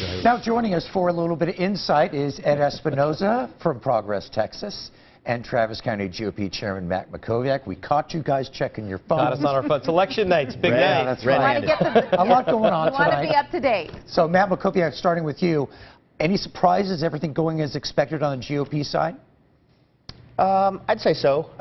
Right. Now joining us for a little bit of insight is Ed Espinoza from Progress, Texas, and Travis County GOP Chairman Matt Mackowiak. We caught you guys checking your phones. Got us on our phones. Election night's big night. Yeah, that's right. A lot going on tonight. You want to be up to date. So Matt Mackowiak, starting with you, any surprises? Everything going as expected on the GOP side? I'd say so.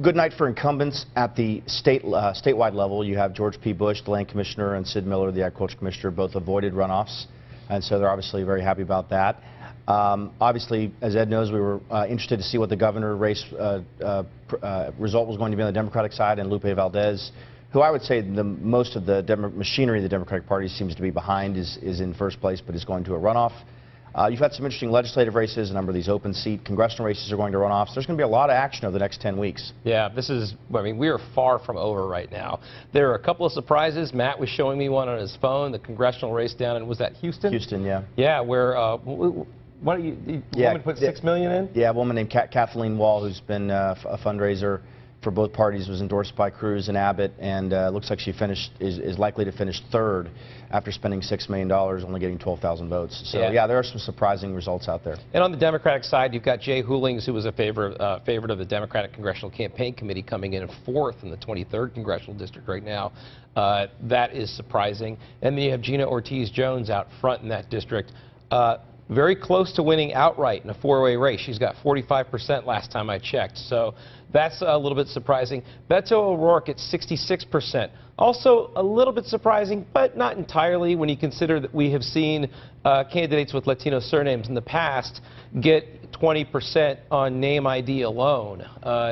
Good night for incumbents at the statewide level. You have George P. Bush, the land commissioner, and Sid Miller, the agriculture commissioner, both avoided runoffs, and so they're obviously very happy about that. Obviously, as Ed knows, we were interested to see what the governor race result was going to be on the Democratic side, and Lupe Valdez, who I would say most of the machinery of the Democratic Party seems to be behind, is in first place, but is going to a runoff. You've had some interesting legislative races. A number of these open seat congressional races are going to runoffs. There's going to be a lot of action over the next 10 weeks. Yeah, we are far from over right now. There are a couple of surprises. Matt was showing me one on his phone, the congressional race down in, was that Houston? Houston, yeah. Yeah, where, what do you, woman put $6 million in? Yeah, a woman named Kathleen Wall, who's been a fundraiser for both parties, was endorsed by Cruz and Abbott, and looks like she is likely to finish third after spending $6 million, only getting 12,000 votes. So yeah, there are some surprising results out there. And on the Democratic side, you've got Jay Hoolings, who was a favorite of the Democratic Congressional Campaign Committee, coming in fourth in the 23rd Congressional District right now. That is surprising. And then you have Gina Ortiz-Jones out front in that district. Very close to winning outright in a four-way race. She's got 45% last time I checked, so that's a little bit surprising. Beto O'Rourke at 66%. Also a little bit surprising, but not entirely when you consider that we have seen candidates with Latino surnames in the past get 20% on name ID alone.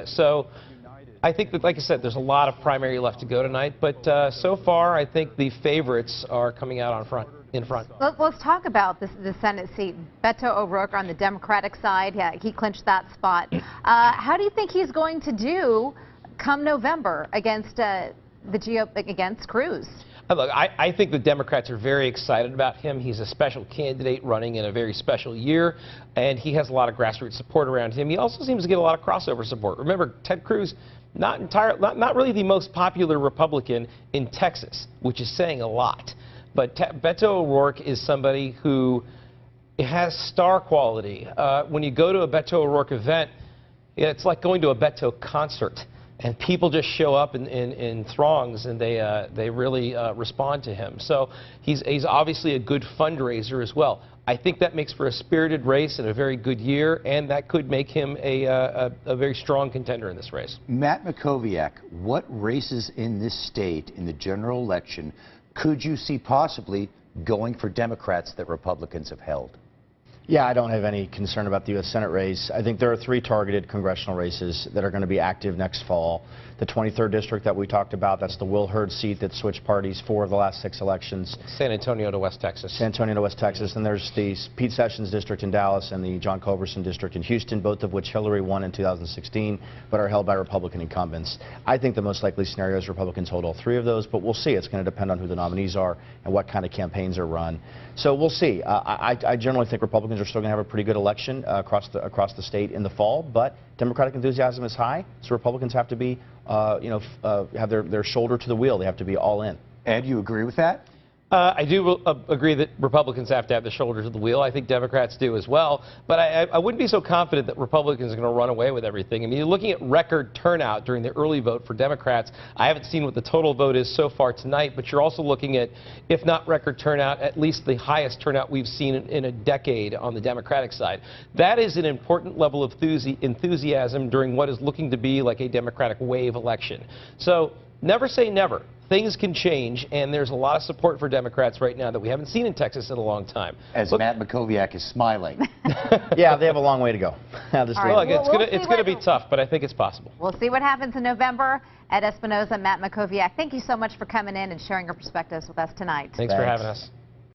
So I think that, like I said, there's a lot of primary left to go tonight, but so far I think the favorites are coming out in front. Let's talk about the Senate seat. Beto O'Rourke on the Democratic side, yeah, he clinched that spot. How do you think he's going to do come November against the GOP, against Cruz? Look, I think the Democrats are very excited about him. He's a special candidate running in a very special year, and he has a lot of grassroots support around him. He also seems to get a lot of crossover support. Remember, Ted Cruz, not really the most popular Republican in Texas, which is saying a lot. But Beto O'Rourke is somebody who has star quality. When you go to a Beto O'Rourke event, it's like going to a Beto concert, and people just show up in throngs, and they really respond to him. So he's obviously a good fundraiser as well. I think that makes for a spirited race and a very good year, and that could make him a very strong contender in this race. Matt Mackowiak, what races in this state in the general election could you see possibly going for Democrats that Republicans have held? Yeah, I don't have any concern about the U.S. Senate race. I think there are 3 targeted congressional races that are going to be active next fall. The 23rd district that we talked about, that's the Will Hurd seat that switched parties 4 of the last 6 elections. San Antonio to West Texas. San Antonio to West Texas. And there's the Pete Sessions district in Dallas and the John Culberson district in Houston, both of which Hillary won in 2016, but are held by Republican incumbents. I think the most likely scenario is Republicans hold all 3 of those, but we'll see. It's going to depend on who the nominees are and what kind of campaigns are run. So we'll see. I generally think Republicans are still going to have a pretty good election across the state in the fall, but Democratic enthusiasm is high, so Republicans have to be, have their shoulder to the wheel. They have to be all in. Ed, you agree with that? I do agree that Republicans have to have the shoulder to the wheel. I think Democrats do as well. But I wouldn't be so confident that Republicans are going to run away with everything. I mean, you're looking at record turnout during the early vote for Democrats. I haven't seen what the total vote is so far tonight, but you're also looking at, if not record turnout, at least the highest turnout we've seen in a decade on the Democratic side. That is an important level of enthusiasm during what is looking to be like a Democratic wave election. So never say never. Things can change, and there's a lot of support for Democrats right now that we haven't seen in Texas in a long time. As Matt Mackowiak is smiling. Yeah, they have a long way to go. Right. Look, it's going to be tough, but I think it's possible. We'll see what happens in November. Ed Espinoza, Matt Mackowiak, thank you so much for coming in and sharing your perspectives with us tonight. Thanks for having us.